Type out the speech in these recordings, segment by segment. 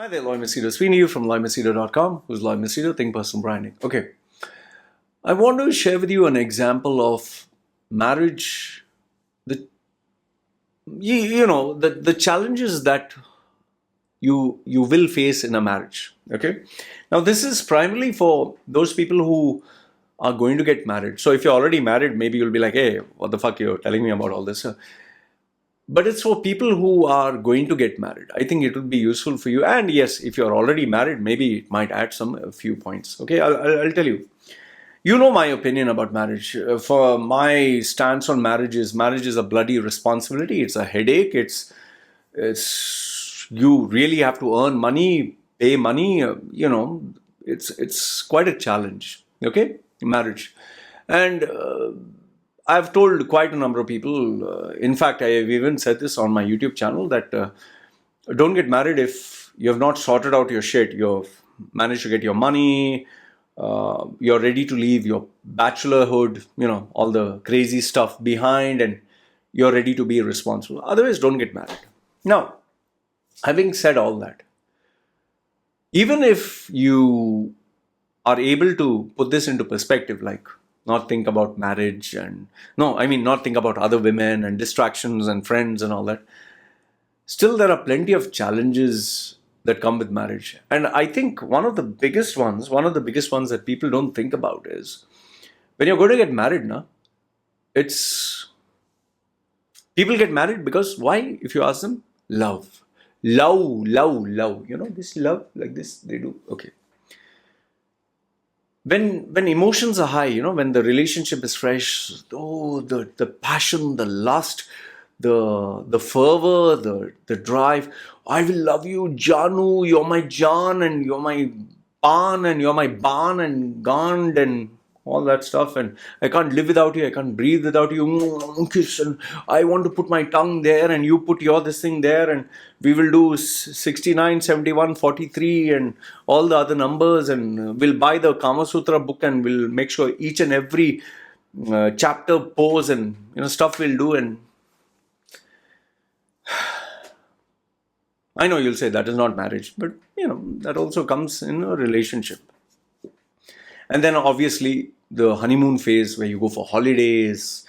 Hi there, Loy Machedo. Sweeney from LoyMachedo.com. Who's Loy Machedo? Think Personal Branding. Okay. I want to share with you an example of marriage. The challenges that you will face in a marriage. Okay. Now, this is primarily for those people who are going to get married. So if you're already married, maybe you'll be like, hey, what the fuck you're telling me about all this? But it's for people who are going to get married. I think it would be useful for you. And yes, if you're already married, maybe it might add a few points. Okay, I'll tell you. You know my opinion about marriage. For my stance on marriage is a bloody responsibility. It's a headache. It's you really have to earn money, pay money. It's quite a challenge. Okay, marriage, and I've told quite a number of people. In fact, I've even said this on my YouTube channel that don't get married if you have not sorted out your shit. You've managed to get your money. You're ready to leave your bachelorhood, all the crazy stuff behind, and you're ready to be responsible. Otherwise, don't get married. Now, having said all that, even if you are able to put this into perspective, like not think about marriage not think about other women and distractions and friends and all that, still there are plenty of challenges that come with marriage. And I think one of the biggest ones that people don't think about is when you're going to get married, people get married because why? If you ask them, love. Love. This love, like this, they do. Okay. When emotions are high, when the relationship is fresh, the passion, the lust, the fervor, the drive. I will love you, Janu. You're my Jan, and you're my Pan, and you're my Ban, and Gand, and all that stuff. And I can't live without you. I can't breathe without you. Kiss, and I want to put my tongue there, and you put your this thing there, and we will do 69, 71, 43, and all the other numbers, and we'll buy the Kama Sutra book, and we'll make sure each and every chapter pose and stuff we'll do. And I know you'll say that is not marriage, but that also comes in a relationship. And then obviously the honeymoon phase where you go for holidays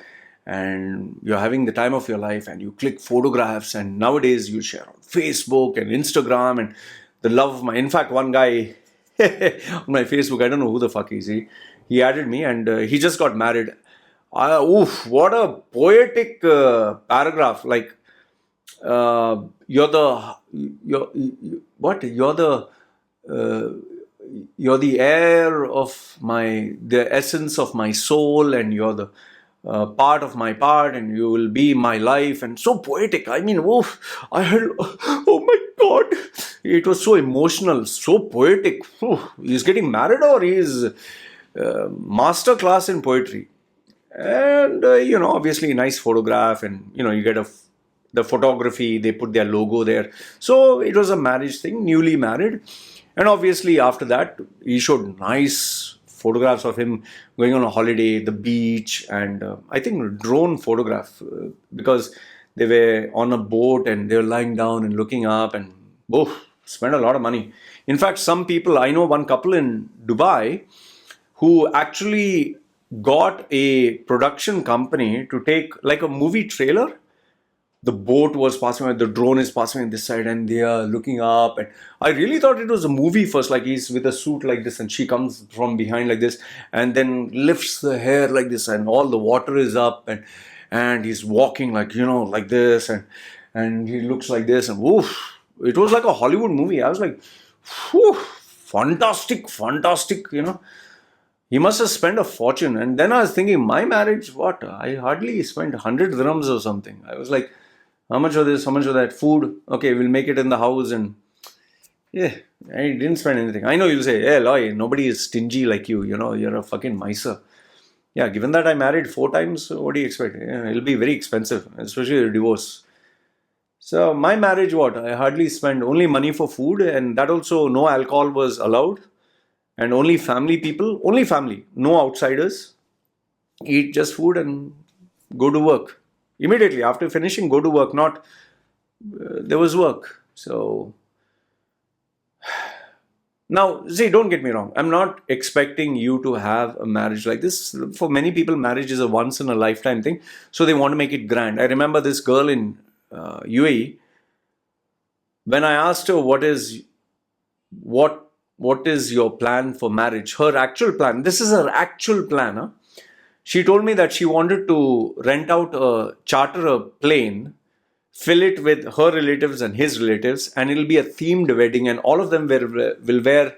and you're having the time of your life and you click photographs, and nowadays you share on Facebook and Instagram, and the love of in fact, one guy on my Facebook, I don't know who the fuck is he added me, and he just got married. What a poetic paragraph. Like, you're the air of the essence of my soul, and you're the part of my part, and you will be my life. And so poetic. I mean, I heard, oh my God, it was so emotional, so poetic. He's getting married, or he's master class in poetry. And obviously nice photograph, and you get the photography, they put their logo there. So it was a marriage thing, newly married. And obviously after that, he showed nice photographs of him going on a holiday, the beach, and I think drone photograph, because they were on a boat and they were lying down and looking up, and spent a lot of money. In fact, some people, I know one couple in Dubai who actually got a production company to take like a movie trailer. The boat was passing by, the drone is passing on this side, and they are looking up. And I really thought it was a movie first, like he's with a suit like this, and she comes from behind like this, and then lifts the hair like this, and all the water is up, and he's walking like, like this, and he looks like this, and it was like a Hollywood movie. I was like, fantastic. He must have spent a fortune. And then I was thinking, my marriage, what? I hardly spent 100 dirhams or something. I was like, how much of this, how much of that? Food, okay, we'll make it in the house. And yeah, I didn't spend anything. I know you'll say, hey, Loy, nobody is stingy like you. You're a fucking miser. Yeah, given that I married 4 times, what do you expect? Yeah, it'll be very expensive, especially a divorce. So my marriage, what? I hardly spent only money for food, and that also no alcohol was allowed. And only family people, no outsiders, eat just food and go to work. Immediately after finishing, go to work, not there was work. So Now, see, don't get me wrong. I'm not expecting you to have a marriage like this. For many people, marriage is a once in a lifetime thing. So they want to make it grand. I remember this girl in UAE. When I asked her what is your plan for marriage, her actual plan, this is her actual plan. Huh? She told me that she wanted to charter a plane, fill it with her relatives and his relatives, and it'll be a themed wedding, and all of them will wear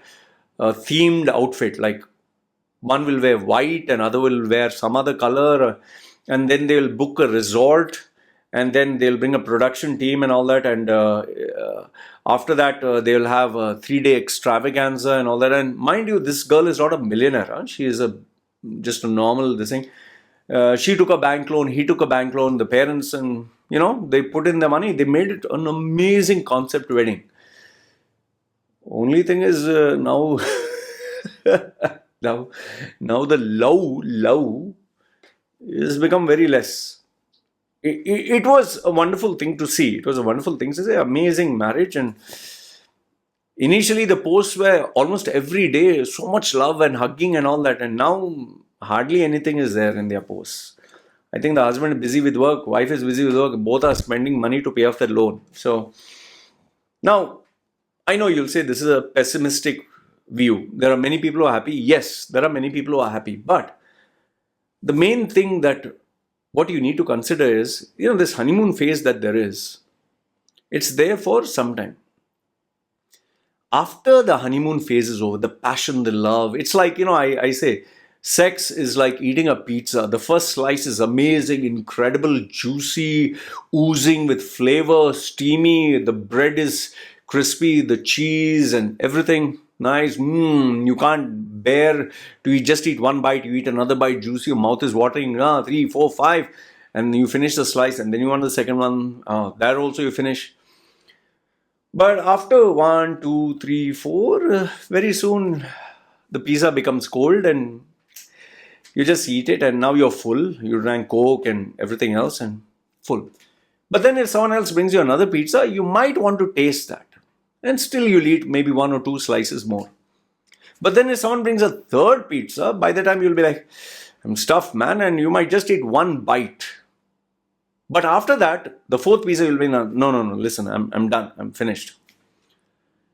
a themed outfit. Like one will wear white, and other will wear some other color, and then they'll book a resort, and then they'll bring a production team and all that, and after that they'll have a 3 day extravaganza and all that. And mind you, this girl is not a millionaire. Huh? She is just a normal this thing. She took a bank loan, he took a bank loan, the parents, and they put in the money. They made it an amazing concept wedding. Only thing is now, now the love has become very less. It was a wonderful thing to see. It was a wonderful thing to say. Amazing marriage, and initially the posts were almost every day, so much love and hugging and all that, and now hardly anything is there in their posts. I think the husband is busy with work, wife is busy with work, both are spending money to pay off their loan. So now, I know you'll say this is a pessimistic view. There are many people who are happy. Yes, there are many people who are happy. But the main thing that what you need to consider is, this honeymoon phase that there is, it's there for some time. After the honeymoon phase is over, the passion, the love, it's like, I say, sex is like eating a pizza. The first slice is amazing, incredible, juicy, oozing with flavor, steamy. The bread is crispy, the cheese and everything nice. You can't bear to just eat one bite. You eat another bite, juicy, your mouth is watering. 3, 4, 5, and you finish the slice, and then you want the second one. That also you finish. But after 1, 2, 3, 4, very soon the pizza becomes cold and you just eat it, and now you're full. You drank Coke and everything else and full. But then if someone else brings you another pizza, you might want to taste that. And still you'll eat maybe 1 or 2 slices more. But then if someone brings a third pizza, by the time you'll be like, I'm stuffed, man, and you might just eat 1 bite. But after that, the 4th pizza you'll be, no, listen, I'm done, I'm finished.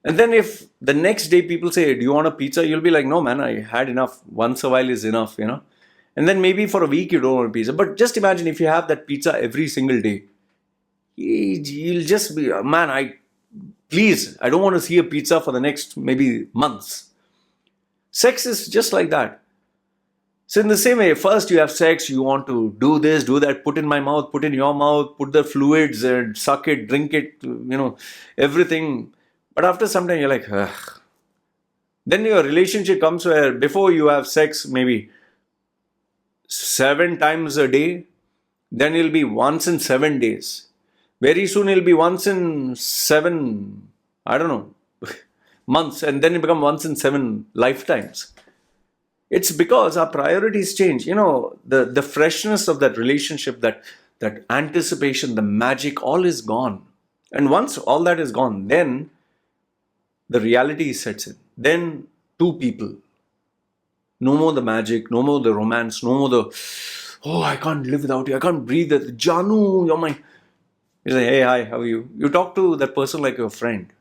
And then if the next day people say, do you want a pizza? You'll be like, no, man, I had enough. Once a while is enough, And then maybe for a week you don't want a pizza. But just imagine if you have that pizza every single day. You'll just be, man, I don't want to see a pizza for the next maybe months. Sex is just like that. So in the same way, first you have sex, you want to do this, do that, put in my mouth, put in your mouth, put the fluids and suck it, drink it, everything. But after some time you're like, ugh. Then your relationship comes where before you have sex maybe 7 times a day, then it'll be once in 7 days. Very soon it'll be once in 7, months, and then it becomes once in 7 lifetimes. It's because our priorities change. The freshness of that relationship, that anticipation, the magic, all is gone. And once all that is gone, then the reality sets in. Then 2 people. No more the magic, no more the romance, no more the, I can't live without you, I can't breathe. Janu, you're my... You say, hey, hi, how are you? You talk to that person like your friend.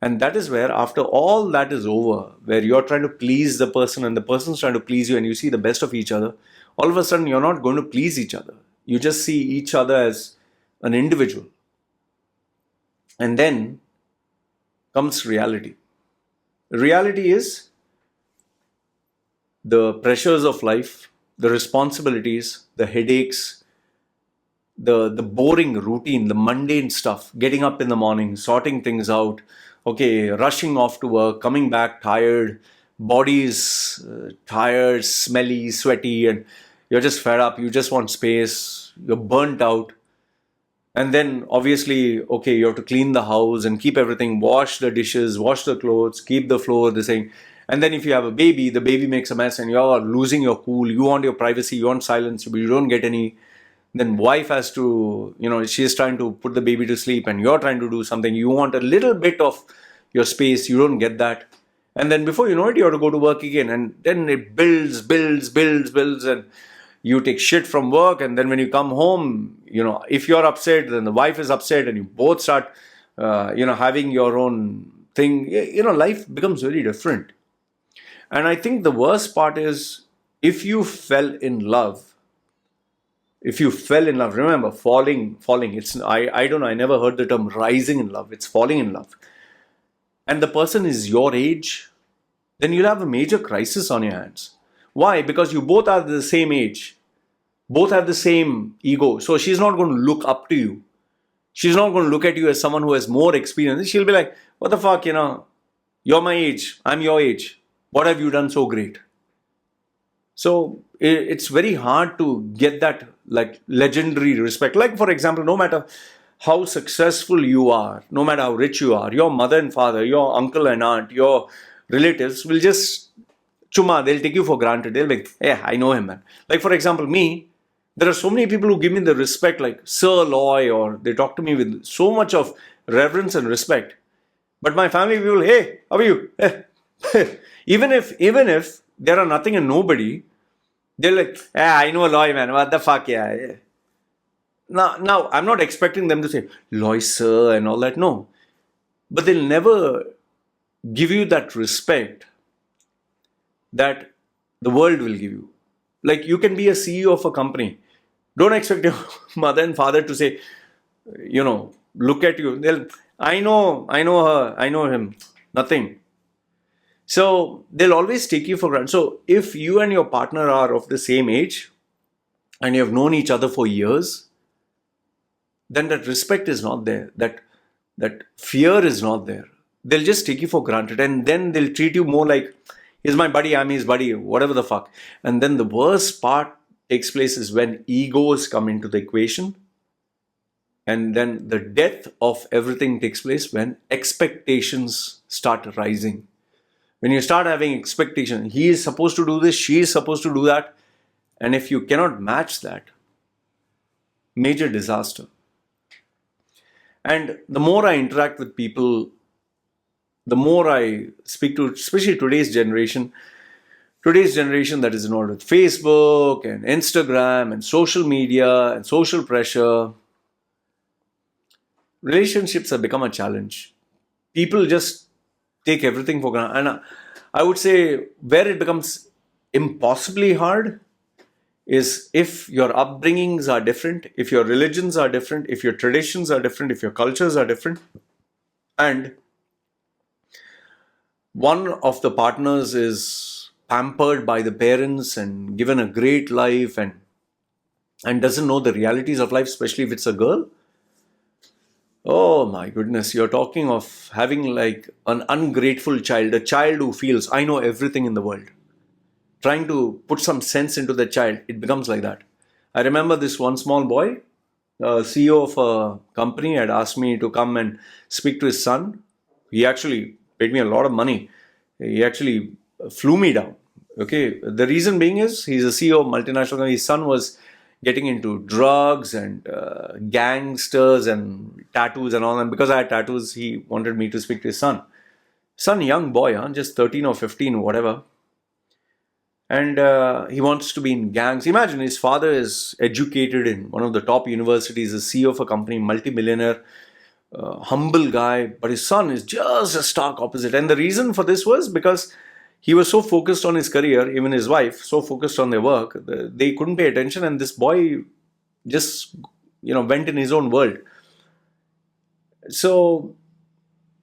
And that is where, after all that is over, where you're trying to please the person and the person's trying to please you and you see the best of each other, all of a sudden you're not going to please each other. You just see each other as an individual. And then comes reality. Reality is the pressures of life, the responsibilities, the headaches, the boring routine, the mundane stuff, getting up in the morning, sorting things out, rushing off to work, coming back tired, body's tired, smelly, sweaty, and you're just fed up, you just want space, you're burnt out. And then obviously, you have to clean the house and keep everything, wash the dishes, wash the clothes, keep the floor, this thing. And then if you have a baby, the baby makes a mess and you're losing your cool, you want your privacy, you want silence, but you don't get any. Then wife has to, she's trying to put the baby to sleep and you're trying to do something. You want a little bit of, your space. You don't get that. And then before you know it, you have to go to work again. And then it builds. And you take shit from work. And then when you come home, if you're upset, then the wife is upset. And you both start, having your own thing. Life becomes very different. And I think the worst part is if you fell in love, remember, falling, I don't know, I never heard the term rising in love. It's falling in love. And the person is your age, then you'll have a major crisis on your hands. Why? Because you both are the same age. Both have the same ego. So she's not going to look up to you. She's not going to look at you as someone who has more experience. She'll be like, what the fuck, you're my age. I'm your age. What have you done so great? So it's very hard to get that like legendary respect. Like, for example, no matter how successful you are, no matter how rich you are, your mother and father, your uncle and aunt, your relatives will just they'll take you for granted. They'll be like, hey, I know him, man. Like, for example, me, there are so many people who give me the respect, like Sir Loy, or they talk to me with so much of reverence and respect. But my family people, hey, how are you? Even if there are nothing and nobody, they're like, I know Loy, man. What the fuck, yeah. Now, I'm not expecting them to say, Loy, sir, and all that. No. But they'll never give you that respect that the world will give you. Like, you can be a CEO of a company. Don't expect your mother and father to say, look at you. I know her, I know him. Nothing. So they'll always take you for granted. So if you and your partner are of the same age and you have known each other for years, then that respect is not there. That fear is not there. They'll just take you for granted, and then they'll treat you more like, he's my buddy, I'm his buddy, whatever the fuck. And then the worst part takes place is when egos come into the equation. And then the death of everything takes place when expectations start rising. When you start having expectation, he is supposed to do this, she is supposed to do that. And if you cannot match that, major disaster. And the more I interact with people, the more I speak to, especially today's generation that is involved with Facebook and Instagram and social media and social pressure, relationships have become a challenge. People just take everything for granted. And I would say where it becomes impossibly hard is if your upbringings are different, if your religions are different, if your traditions are different, if your cultures are different, and one of the partners is pampered by the parents and given a great life and doesn't know the realities of life, especially if it's a girl. Oh my goodness, you're talking of having like an ungrateful child, a child who feels, I know everything in the world. Trying to put some sense into the child, it becomes like that. I remember this one small boy, CEO of a company, had asked me to come and speak to his son. He actually paid me a lot of money. He actually flew me down. Okay, the reason being is he's a CEO of multinational company. His son was getting into drugs and gangsters and tattoos and all. And because I had tattoos, he wanted me to speak to his son. Son, young boy, just 13 or 15, whatever. And he wants to be in gangs. Imagine, his father is educated in one of the top universities, a CEO of a company, multi-millionaire, humble guy. But his son is just a stark opposite. And the reason for this was because he was so focused on his career, even his wife, so focused on their work, they couldn't pay attention. And this boy just, went in his own world. So,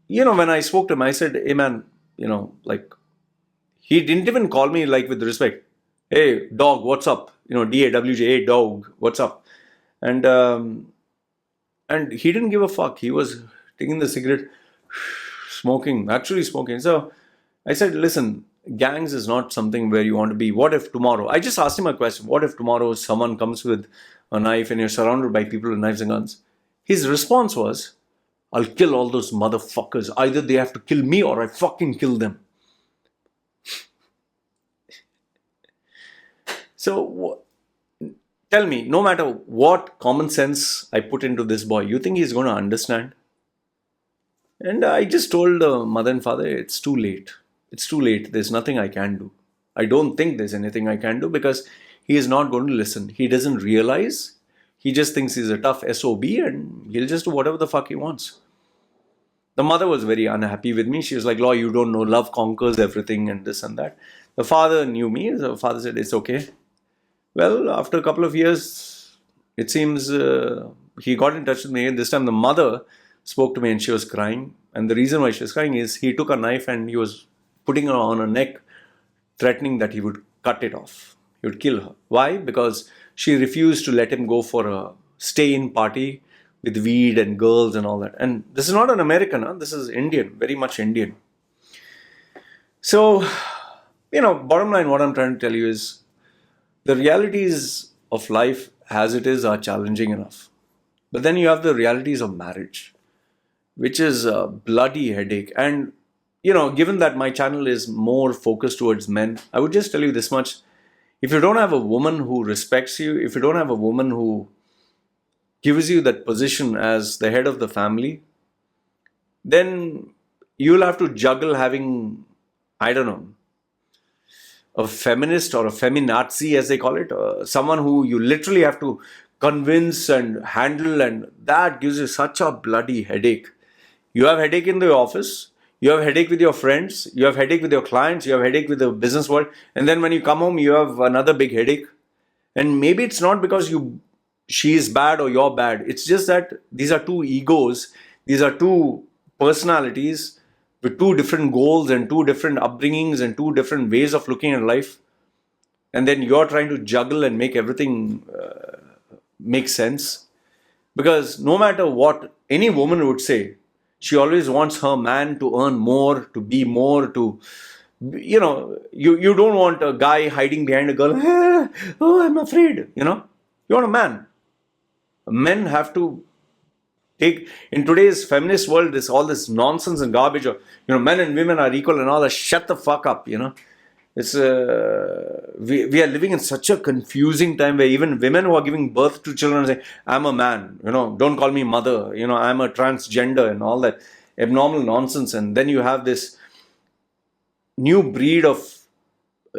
when I spoke to him, I said, hey man, he didn't even call me like with respect. Hey, dog, what's up? D-A-W-J, hey, dog, what's up? And he didn't give a fuck. He was taking the cigarette, actually smoking. So I said, listen, gangs is not something where you want to be. What if tomorrow? I just asked him a question. What if tomorrow someone comes with a knife and you're surrounded by people with knives and guns? His response was, I'll kill all those motherfuckers. Either they have to kill me or I fucking kill them. So tell me, no matter what common sense I put into this boy, you think he's going to understand? And I just told the mother and father, it's too late. It's too late. There's nothing I can do. I don't think there's anything I can do because he is not going to listen. He doesn't realize. He just thinks he's a tough SOB and he'll just do whatever the fuck he wants. The mother was very unhappy with me. She was like, Loy, you don't know, love conquers everything and this and that. The father knew me. The father said, it's okay. Well, after a couple of years, it seems he got in touch with me. And this time the mother spoke to me and she was crying. And the reason why she was crying is he took a knife and he was putting her on her neck, threatening that he would cut it off. He would kill her. Why? Because she refused to let him go for a stay-in party with weed and girls and all that. And this is not an American, huh? This is Indian, very much Indian. So, bottom line, what I'm trying to tell you is the realities of life as it is are challenging enough. But then you have the realities of marriage, which is a bloody headache. And, given that my channel is more focused towards men, I would just tell you this much. If you don't have a woman who respects you, if you don't have a woman who gives you that position as the head of the family, then you'll have to juggle having, I don't know, a feminist or a feminazi as they call it, someone who you literally have to convince and handle, and that gives you such a bloody headache. You have headache in the office, you have headache with your friends, you have headache with your clients, you have headache with the business world, and then when you come home you have another big headache. And maybe it's not because she is bad or you're bad. It's just that these are two egos. These are two personalities with two different goals and two different upbringings and two different ways of looking at life. And then you're trying to juggle and make everything make sense. Because no matter what any woman would say, she always wants her man to earn more, to be more, to... you don't want a guy hiding behind a girl. Oh, I'm afraid. You want a man. Men have to take, in today's feminist world, all this nonsense and garbage of, men and women are equal and all that. Shut the fuck up, It's, we are living in such a confusing time where even women who are giving birth to children say, I'm a man, don't call me mother, I'm a transgender and all that abnormal nonsense. And then you have this new breed of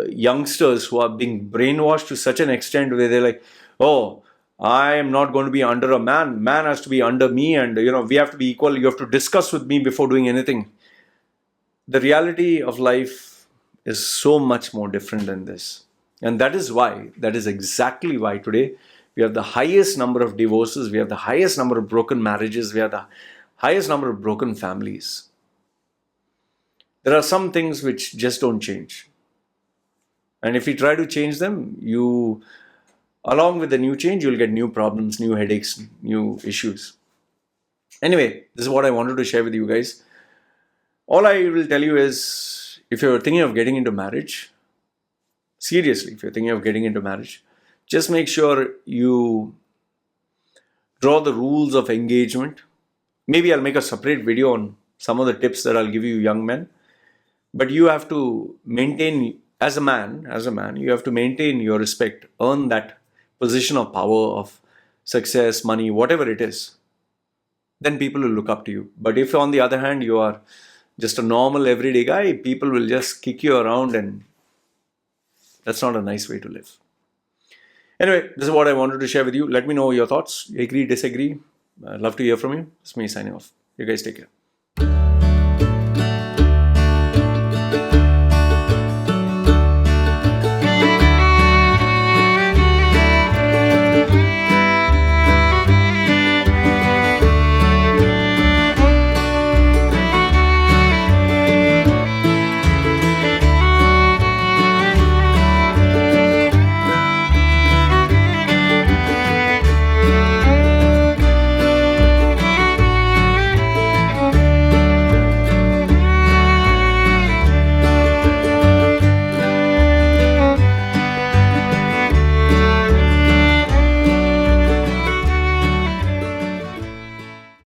youngsters who are being brainwashed to such an extent where they're like, oh, I am not going to be under a man. Man has to be under me, and we have to be equal. You have to discuss with me before doing anything. The reality of life is so much more different than this. And that is exactly why today we have the highest number of divorces, we have the highest number of broken marriages, we have the highest number of broken families. There are some things which just don't change. And if you try to change them, along with the new change, you'll get new problems, new headaches, new issues. Anyway, this is what I wanted to share with you guys. All I will tell you is, if you're thinking of getting into marriage, seriously, if you're thinking of getting into marriage, just make sure you draw the rules of engagement. Maybe I'll make a separate video on some of the tips that I'll give you young men. But you have to maintain, as a man, you have to maintain your respect, earn that position of power, of success, money, whatever it is. Then people will look up to you. But if on the other hand, you are just a normal everyday guy, people will just kick you around, and that's not a nice way to live. Anyway, this is what I wanted to share with you. Let me know your thoughts. Agree, disagree. I'd love to hear from you. It's me signing off. You guys take care.